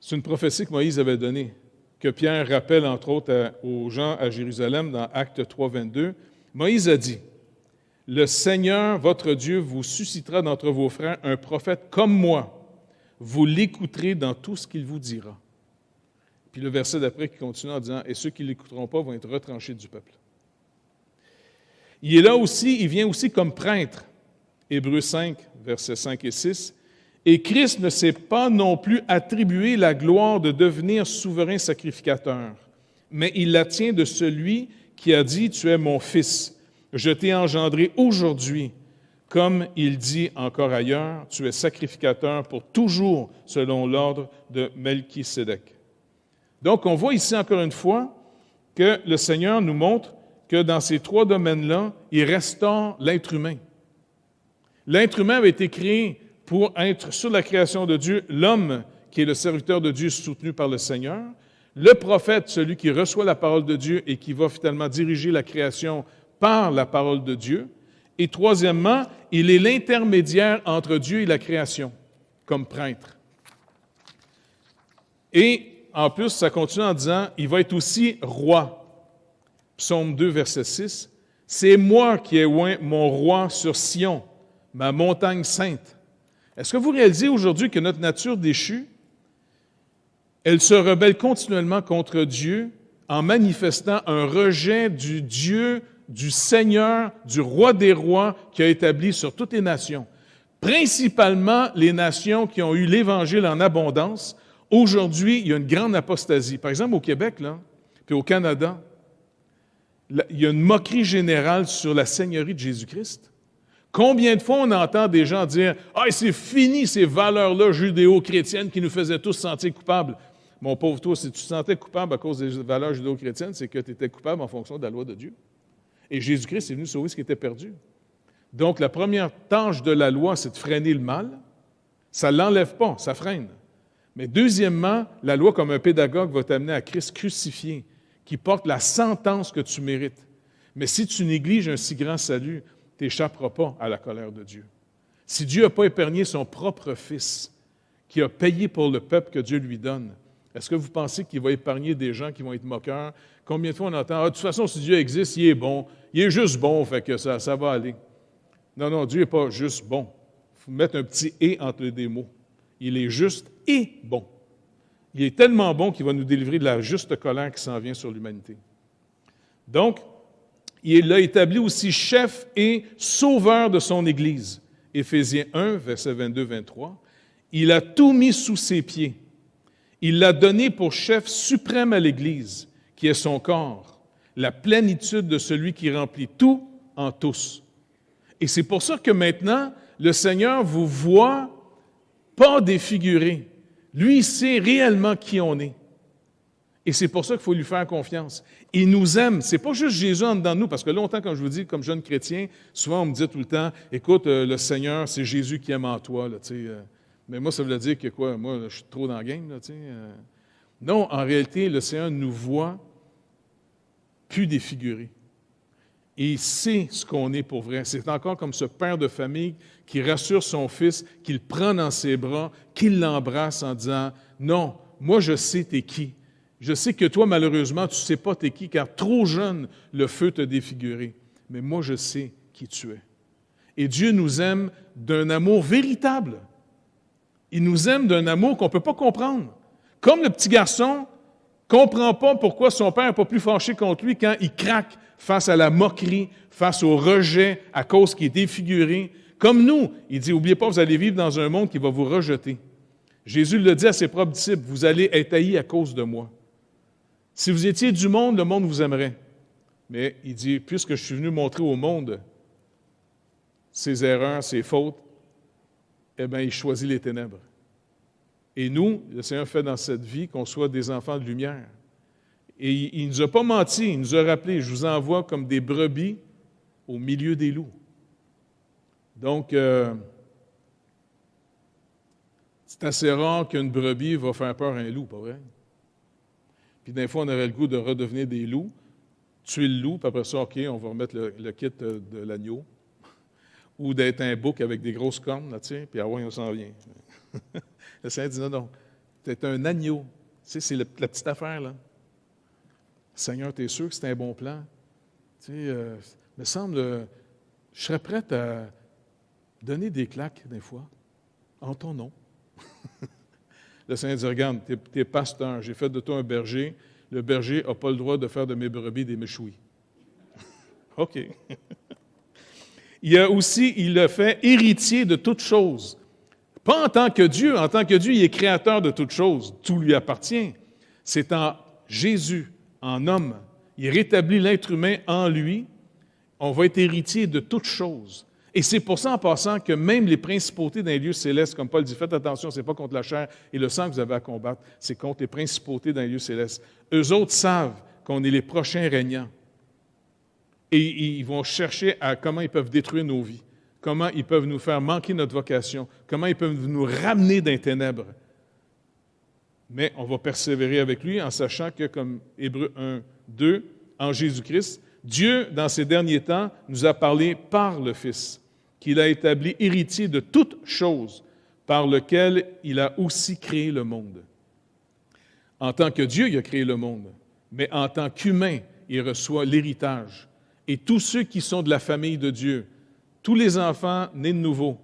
C'est une prophétie que Moïse avait donnée, que Pierre rappelle entre autres aux gens à Jérusalem dans Actes 3, 22. Moïse a dit, « Le Seigneur, votre Dieu, vous suscitera d'entre vos frères un prophète comme moi. Vous l'écouterez dans tout ce qu'il vous dira. » Puis le verset d'après qui continue en disant, « Et ceux qui ne l'écouteront pas vont être retranchés du peuple. » Il est là aussi, il vient aussi comme prêtre. Hébreux 5, versets 5 et 6. « Et Christ ne s'est pas non plus attribué la gloire de devenir souverain sacrificateur, mais il la tient de celui qui a dit, « Tu es mon fils, je t'ai engendré aujourd'hui. » Comme il dit encore ailleurs, « Tu es sacrificateur pour toujours selon l'ordre de Melchisédek. » Donc, on voit ici encore une fois que le Seigneur nous montre que dans ces trois domaines-là, il restaure l'être humain. L'être humain avait été créé pour être sur la création de Dieu, l'homme qui est le serviteur de Dieu soutenu par le Seigneur, le prophète, celui qui reçoit la parole de Dieu et qui va finalement diriger la création par la parole de Dieu. Et troisièmement, il est l'intermédiaire entre Dieu et la création, comme prêtre. Et en plus, ça continue en disant, il va être aussi roi. Psaume 2, verset 6. « C'est moi qui ai oint mon roi sur Sion, ma montagne sainte. » Est-ce que vous réalisez aujourd'hui que notre nature déchue, elle se rebelle continuellement contre Dieu en manifestant un rejet du Dieu, du Seigneur, du roi des rois qui a établi sur toutes les nations. Principalement les nations qui ont eu l'Évangile en abondance. Aujourd'hui, il y a une grande apostasie. Par exemple, au Québec, là, puis au Canada, il y a une moquerie générale sur la seigneurie de Jésus-Christ. Combien de fois on entend des gens dire « Ah, c'est fini ces valeurs-là judéo-chrétiennes qui nous faisaient tous sentir coupables. » Mon pauvre toi, si tu te sentais coupable à cause des valeurs judéo-chrétiennes, c'est que tu étais coupable en fonction de la loi de Dieu. Et Jésus-Christ est venu sauver ce qui était perdu. Donc, la première tâche de la loi, c'est de freiner le mal. Ça ne l'enlève pas, ça freine. Mais deuxièmement, la loi, comme un pédagogue, va t'amener à Christ crucifié, qui porte la sentence que tu mérites. Mais si tu négliges un si grand salut, tu n'échapperas pas à la colère de Dieu. Si Dieu n'a pas épargné son propre Fils, qui a payé pour le peuple que Dieu lui donne, est-ce que vous pensez qu'il va épargner des gens qui vont être moqueurs? Combien de fois on entend « Ah, de toute façon, si Dieu existe, il est bon. Il est juste bon, fait que ça va aller. » Non, Dieu n'est pas juste bon. Il faut mettre un petit « et » entre les deux mots. Il est juste et bon. Il est tellement bon qu'il va nous délivrer de la juste colère qui s'en vient sur l'humanité. Donc, il l'a établi aussi chef et sauveur de son Église. Éphésiens 1, versets 22-23. Il a tout mis sous ses pieds. Il l'a donné pour chef suprême à l'Église, qui est son corps, la plénitude de celui qui remplit tout en tous. Et c'est pour ça que maintenant, le Seigneur vous voit pas défiguré. Lui, il sait réellement qui on est. Et c'est pour ça qu'il faut lui faire confiance. Il nous aime. C'est pas juste Jésus en dedans de nous, parce que longtemps, comme je vous dis, comme jeune chrétien, souvent on me dit tout le temps, écoute, le Seigneur, c'est Jésus qui aime en toi. Là, mais moi, ça veut dire que quoi? Moi, je suis trop dans le game. Là, Non, en réalité, le Seigneur nous voit plus défigurés. Et il sait ce qu'on est pour vrai. C'est encore comme ce père de famille qui rassure son fils, qu'il prend dans ses bras, qu'il l'embrasse en disant « Non, moi je sais t'es qui. Je sais que toi, malheureusement, tu ne sais pas t'es qui, car trop jeune, le feu t'a défiguré. Mais moi, je sais qui tu es. » Et Dieu nous aime d'un amour véritable. Il nous aime d'un amour qu'on ne peut pas comprendre. Comme le petit garçon ne comprend pas pourquoi son père n'est pas plus fâché contre lui quand il craque face à la moquerie, face au rejet à cause qu'il est défiguré. Comme nous, il dit, n'oubliez pas, vous allez vivre dans un monde qui va vous rejeter. Jésus le dit à ses propres disciples, vous allez être haïs à cause de moi. Si vous étiez du monde, le monde vous aimerait. Mais il dit, puisque je suis venu montrer au monde ses erreurs, ses fautes, eh bien, il choisit les ténèbres. Et nous, le Seigneur fait dans cette vie qu'on soit des enfants de lumière. Et il ne nous a pas menti, il nous a rappelé, je vous envoie comme des brebis au milieu des loups. Donc, c'est assez rare qu'une brebis va faire peur à un loup, pas vrai? Puis des fois, on aurait le goût de redevenir des loups, tuer le loup, puis après ça, OK, on va remettre le kit de l'agneau, ou d'être un bouc avec des grosses cornes, là, puis ah ouais, on s'en vient. Le Seigneur dit non, t'es un agneau. Tu sais, c'est la petite affaire, là. Seigneur, t'es sûr que c'est un bon plan? Tu sais, me semble, je serais prête à donner des claques, des fois, en ton nom. Le Seigneur dit, regarde, t'es pasteur, j'ai fait de toi un berger. Le berger n'a pas le droit de faire de mes brebis des méchouis. OK. Il le fait héritier de toutes choses. Pas en tant que Dieu. En tant que Dieu, il est créateur de toutes choses. Tout lui appartient. C'est en Jésus, en homme. Il rétablit l'être humain en lui. On va être héritier de toutes choses. Et c'est pour ça, en passant, que même les principautés dans les lieux célestes, comme Paul dit, faites attention, ce n'est pas contre la chair et le sang que vous avez à combattre, c'est contre les principautés dans les lieux célestes. Eux autres savent qu'on est les prochains régnants. Et ils vont chercher à comment ils peuvent détruire nos vies, comment ils peuvent nous faire manquer notre vocation, comment ils peuvent nous ramener dans les ténèbres. Mais on va persévérer avec lui en sachant que, comme Hébreux 1, 2, en Jésus-Christ, Dieu, dans ces derniers temps, nous a parlé par le Fils, qu'il a établi héritier de toutes choses, par lequel il a aussi créé le monde. En tant que Dieu, il a créé le monde, mais en tant qu'humain, il reçoit l'héritage. Et tous ceux qui sont de la famille de Dieu, tous les enfants nés de nouveau,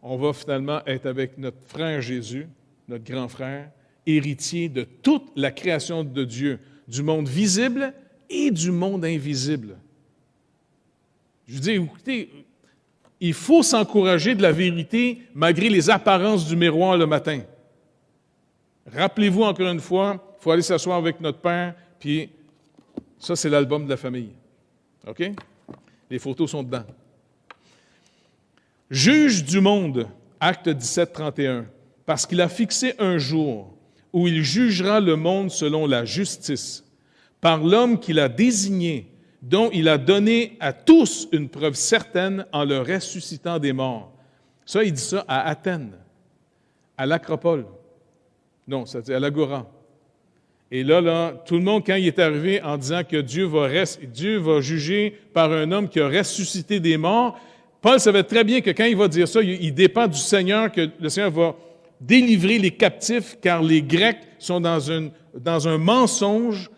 on va finalement être avec notre frère Jésus, notre grand frère, héritier de toute la création de Dieu, du monde visible et du monde invisible. Je veux dire, écoutez, il faut s'encourager de la vérité malgré les apparences du miroir le matin. Rappelez-vous encore une fois, il faut aller s'asseoir avec notre Père, puis ça, c'est l'album de la famille. OK? Les photos sont dedans. Juge du monde, acte 17, 31, parce qu'il a fixé un jour où il jugera le monde selon la justice, par l'homme qu'il a désigné, dont il a donné à tous une preuve certaine en le ressuscitant des morts. Ça, il dit ça à Athènes, à l'Acropole. Non, c'est à l'Agora. Et là, tout le monde, quand il est arrivé en disant que Dieu va juger par un homme qui a ressuscité des morts, Paul savait très bien que quand il va dire ça, il dépend du Seigneur, que le Seigneur va délivrer les captifs, car les Grecs sont dans un mensonge,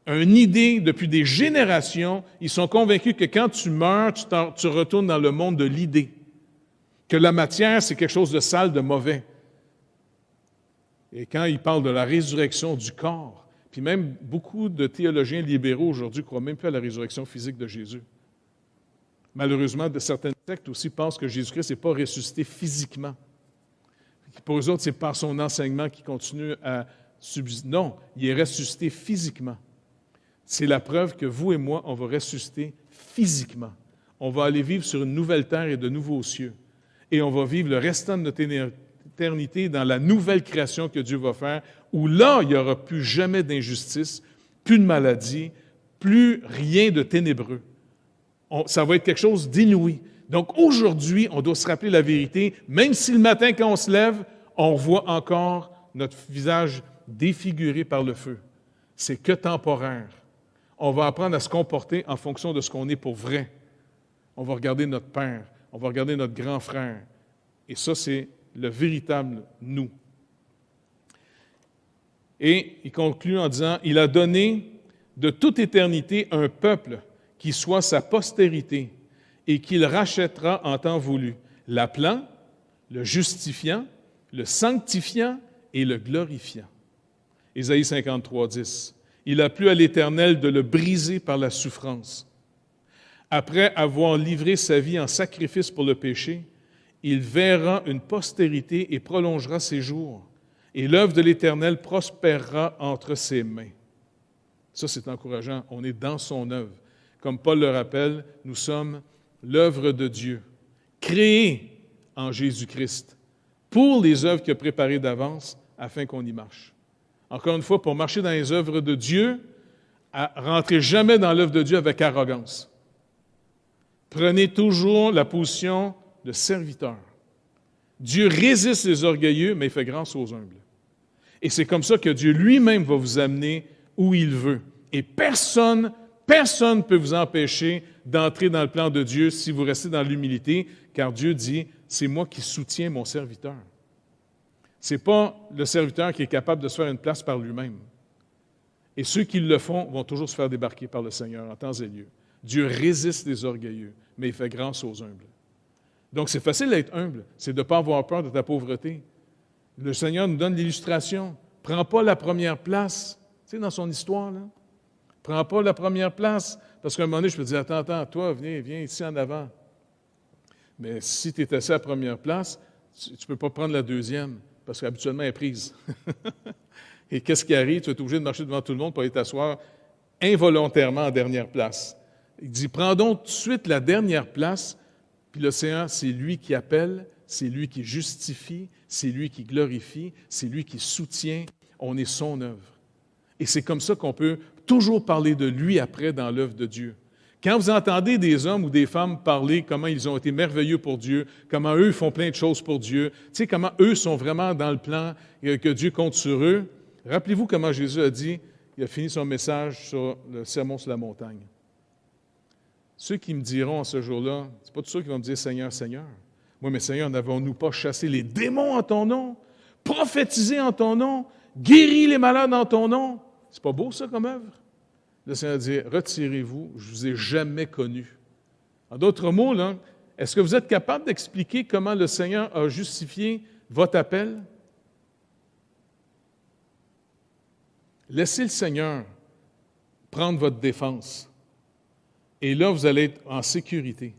une idée depuis des générations. Ils sont convaincus que quand tu meurs, tu retournes dans le monde de l'idée, que la matière, c'est quelque chose de sale, de mauvais. Et quand il parle de la résurrection du corps, puis même beaucoup de théologiens libéraux aujourd'hui ne croient même plus à la résurrection physique de Jésus. Malheureusement, certaines sectes aussi pensent que Jésus-Christ n'est pas ressuscité physiquement. Pour eux autres, c'est par son enseignement qu'il continue à subsister. Non, il est ressuscité physiquement. C'est la preuve que vous et moi, on va ressusciter physiquement. On va aller vivre sur une nouvelle terre et de nouveaux cieux. Et on va vivre le restant de notre éternité dans la nouvelle création que Dieu va faire, où là, il n'y aura plus jamais d'injustice, plus de maladie, plus rien de ténébreux. Ça va être quelque chose d'inouï. Donc aujourd'hui, on doit se rappeler la vérité, même si le matin, quand on se lève, on voit encore notre visage défiguré par le feu. C'est que temporaire. On va apprendre à se comporter en fonction de ce qu'on est pour vrai. On va regarder notre père, on va regarder notre grand frère. Et ça, c'est le véritable nous. Et il conclut en disant, « Il a donné de toute éternité un peuple qui soit sa postérité et qu'il rachètera en temps voulu, l'appelant, le justifiant, le sanctifiant et le glorifiant. » Ésaïe 53, 10. « Il a plu à l'Éternel de le briser par la souffrance. Après avoir livré sa vie en sacrifice pour le péché, il verra une postérité et prolongera ses jours, et l'œuvre de l'Éternel prospérera entre ses mains. » Ça, c'est encourageant. On est dans son œuvre. Comme Paul le rappelle, nous sommes l'œuvre de Dieu, créée en Jésus-Christ, pour les œuvres qu'il a préparées d'avance, afin qu'on y marche. Encore une fois, pour marcher dans les œuvres de Dieu, rentrez jamais dans l'œuvre de Dieu avec arrogance. Prenez toujours la position de serviteur. Dieu résiste les orgueilleux, mais il fait grâce aux humbles. Et c'est comme ça que Dieu lui-même va vous amener où il veut. Et personne ne peut vous empêcher d'entrer dans le plan de Dieu si vous restez dans l'humilité, car Dieu dit, c'est moi qui soutiens mon serviteur. Ce n'est pas le serviteur qui est capable de se faire une place par lui-même. Et ceux qui le font vont toujours se faire débarquer par le Seigneur en temps et lieu. Dieu résiste les orgueilleux, mais il fait grâce aux humbles. Donc, c'est facile d'être humble, c'est de ne pas avoir peur de ta pauvreté. Le Seigneur nous donne l'illustration. Prends pas la première place. Tu sais, dans son histoire, là. Prends pas la première place. Parce qu'à un moment donné, je peux te dire, attends, toi, viens ici en avant. Mais si tu es assis à la première place, tu ne peux pas prendre la deuxième, parce qu'habituellement, elle est prise. Et qu'est-ce qui arrive? Tu es obligé de marcher devant tout le monde pour aller t'asseoir involontairement en dernière place. Il dit, prends donc tout de suite la dernière place, puis le Seigneur, c'est lui qui appelle, c'est lui qui justifie, c'est lui qui glorifie, c'est lui qui soutient. On est son œuvre. Et c'est comme ça qu'on peut toujours parler de lui après dans l'œuvre de Dieu. Quand vous entendez des hommes ou des femmes parler comment ils ont été merveilleux pour Dieu, comment eux font plein de choses pour Dieu, tu sais, comment eux sont vraiment dans le plan que Dieu compte sur eux, rappelez-vous comment Jésus a dit, il a fini son message sur le sermon sur la montagne. Ceux qui me diront en ce jour-là, ce n'est pas tous ceux qui vont me dire « Seigneur, Seigneur ». Moi, mais Seigneur, n'avons-nous pas chassé les démons en ton nom, prophétisé en ton nom, guéri les malades en ton nom? C'est pas beau, ça, comme œuvre? Le Seigneur dit, retirez-vous, je ne vous ai jamais connu. En d'autres mots, là, est-ce que vous êtes capable d'expliquer comment le Seigneur a justifié votre appel? Laissez le Seigneur prendre votre défense. Et là, vous allez être en sécurité.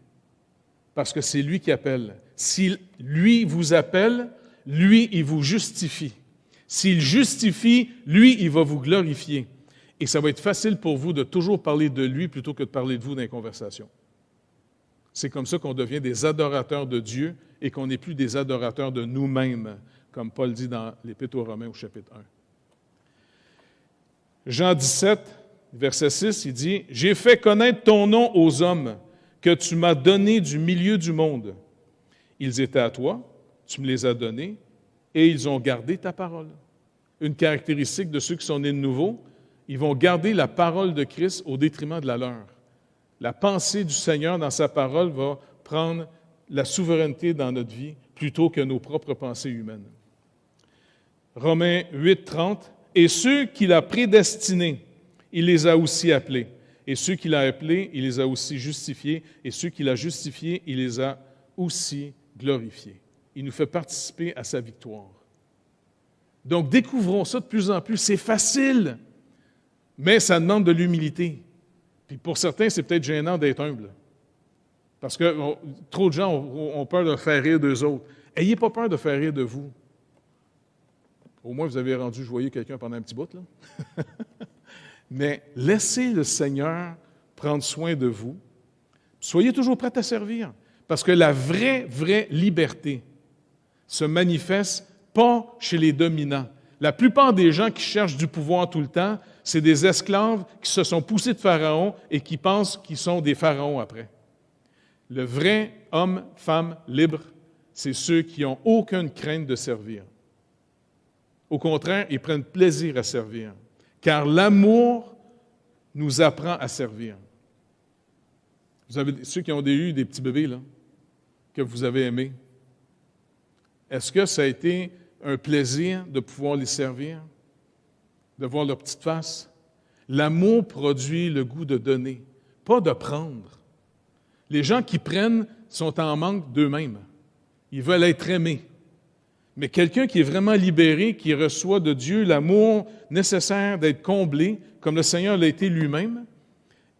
Parce que c'est lui qui appelle. Si lui vous appelle, lui, il vous justifie. S'il justifie, lui, il va vous glorifier. Et ça va être facile pour vous de toujours parler de lui plutôt que de parler de vous dans les conversations. C'est comme ça qu'on devient des adorateurs de Dieu et qu'on n'est plus des adorateurs de nous-mêmes, comme Paul dit dans l'Épître aux Romains au chapitre 1. Jean 17, verset 6, il dit « J'ai fait connaître ton nom aux hommes que tu m'as donnés du milieu du monde. Ils étaient à toi, tu me les as donnés, et ils ont gardé ta parole. » Une caractéristique de ceux qui sont nés de nouveau, ils vont garder la parole de Christ au détriment de la leur. La pensée du Seigneur dans sa parole va prendre la souveraineté dans notre vie plutôt que nos propres pensées humaines. Romains 8, 30, « Et ceux qu'il a prédestinés, il les a aussi appelés. Et ceux qu'il a appelés, il les a aussi justifiés. Et ceux qu'il a justifiés, il les a aussi glorifiés. » Il nous fait participer à sa victoire. Donc, découvrons ça de plus en plus. C'est facile, mais ça demande de l'humilité. Puis pour certains, c'est peut-être gênant d'être humble. Parce que trop de gens ont peur de faire rire d'eux autres. Ayez pas peur de faire rire de vous. Au moins, vous avez rendu joyeux quelqu'un pendant un petit bout, là. Mais laissez le Seigneur prendre soin de vous. Soyez toujours prêts à servir. Parce que la vraie liberté se manifeste pas chez les dominants. La plupart des gens qui cherchent du pouvoir tout le temps, c'est des esclaves qui se sont poussés de Pharaon et qui pensent qu'ils sont des pharaons après. Le vrai homme, femme libre, c'est ceux qui n'ont aucune crainte de servir. Au contraire, ils prennent plaisir à servir, car l'amour nous apprend à servir. Vous avez ceux qui ont eu des petits bébés là, que vous avez aimés. Est-ce que ça a été un plaisir de pouvoir les servir, de voir leur petite face? L'amour produit le goût de donner, pas de prendre. Les gens qui prennent sont en manque d'eux-mêmes. Ils veulent être aimés. Mais quelqu'un qui est vraiment libéré, qui reçoit de Dieu l'amour nécessaire d'être comblé, comme le Seigneur l'a été lui-même,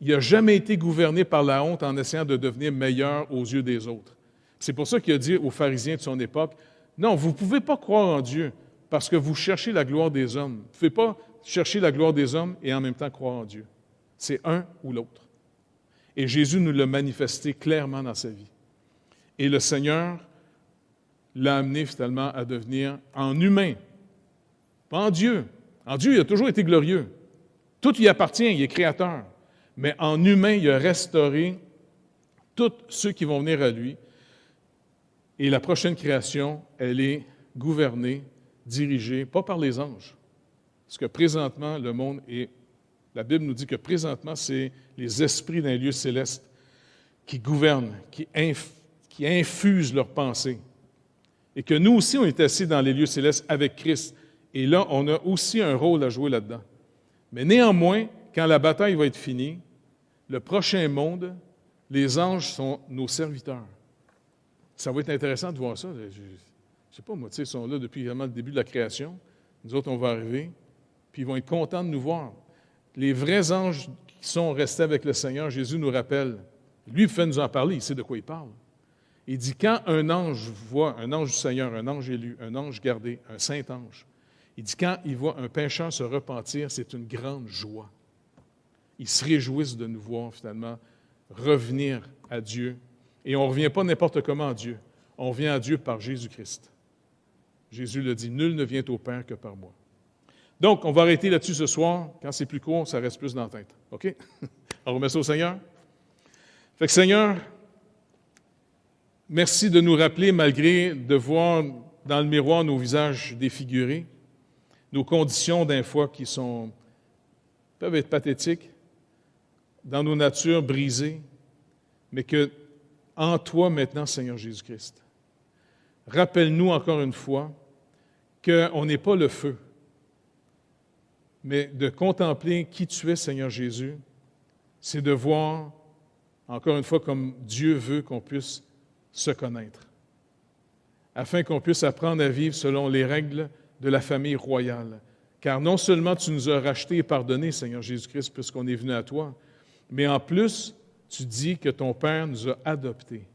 il n'a jamais été gouverné par la honte en essayant de devenir meilleur aux yeux des autres. C'est pour ça qu'il a dit aux pharisiens de son époque, « Non, vous ne pouvez pas croire en Dieu parce que vous cherchez la gloire des hommes. Vous ne pouvez pas chercher la gloire des hommes et en même temps croire en Dieu. C'est un ou l'autre. » Et Jésus nous l'a manifesté clairement dans sa vie. Et le Seigneur l'a amené finalement à devenir en humain, pas en Dieu. En Dieu, il a toujours été glorieux. Tout lui appartient, il est créateur. Mais en humain, il a restauré tous ceux qui vont venir à lui. Et la prochaine création, elle est gouvernée, dirigée, pas par les anges. Parce que présentement, le monde est... La Bible nous dit que présentement, c'est les esprits d'un lieu céleste qui gouvernent, qui infusent leurs pensées. Et que nous aussi, on est assis dans les lieux célestes avec Christ. Et là, on a aussi un rôle à jouer là-dedans. Mais néanmoins, quand la bataille va être finie, le prochain monde, les anges sont nos serviteurs. Ça va être intéressant de voir ça. Je ne sais pas, moi, tu sais, ils sont là depuis vraiment le début de la création. Nous autres, on va arriver, puis ils vont être contents de nous voir. Les vrais anges qui sont restés avec le Seigneur, Jésus nous rappelle. Lui, il fait nous en parler, il sait de quoi il parle. Il dit, quand un ange voit, un ange du Seigneur, un ange élu, un ange gardé, un saint ange, il dit, quand il voit un pécheur se repentir, c'est une grande joie. Ils se réjouissent de nous voir, finalement, revenir à Dieu. Et on ne revient pas n'importe comment à Dieu. On vient à Dieu par Jésus-Christ. Jésus le dit, « Nul ne vient au Père que par moi. » Donc, on va arrêter là-dessus ce soir. Quand c'est plus court, ça reste plus dans la tête. OK? On remet ça au Seigneur. Fait que Seigneur, merci de nous rappeler, malgré de voir dans le miroir nos visages défigurés, nos conditions d'un fois qui peuvent être pathétiques, dans nos natures brisées, mais que en toi maintenant, Seigneur Jésus-Christ, rappelle-nous encore une fois qu'on n'est pas le feu, mais de contempler qui tu es, Seigneur Jésus, c'est de voir, encore une fois, comme Dieu veut qu'on puisse se connaître, afin qu'on puisse apprendre à vivre selon les règles de la famille royale. Car non seulement tu nous as rachetés et pardonnés, Seigneur Jésus-Christ, puisqu'on est venu à toi, mais en plus, tu dis que ton Père nous a adoptés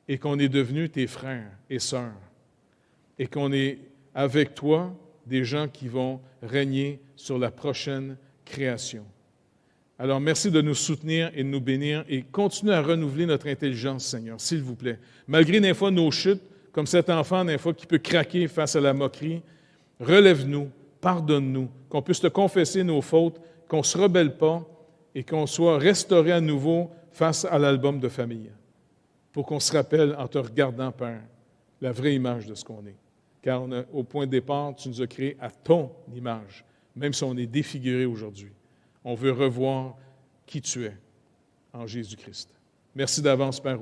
et qu'on est devenus tes frères et sœurs et qu'on est avec toi des gens qui vont régner sur la prochaine création. Alors, merci de nous soutenir et de nous bénir et continue à renouveler notre intelligence, Seigneur, s'il vous plaît. Malgré des fois nos chutes, comme cet enfant des fois qui peut craquer face à la moquerie, relève-nous, pardonne-nous, qu'on puisse te confesser nos fautes, qu'on ne se rebelle pas et qu'on soit restauré à nouveau face à l'album de famille, pour qu'on se rappelle en te regardant, Père, la vraie image de ce qu'on est. Car au point de départ, tu nous as créés à ton image, même si on est défiguré aujourd'hui. On veut revoir qui tu es en Jésus-Christ. Merci d'avance, Père.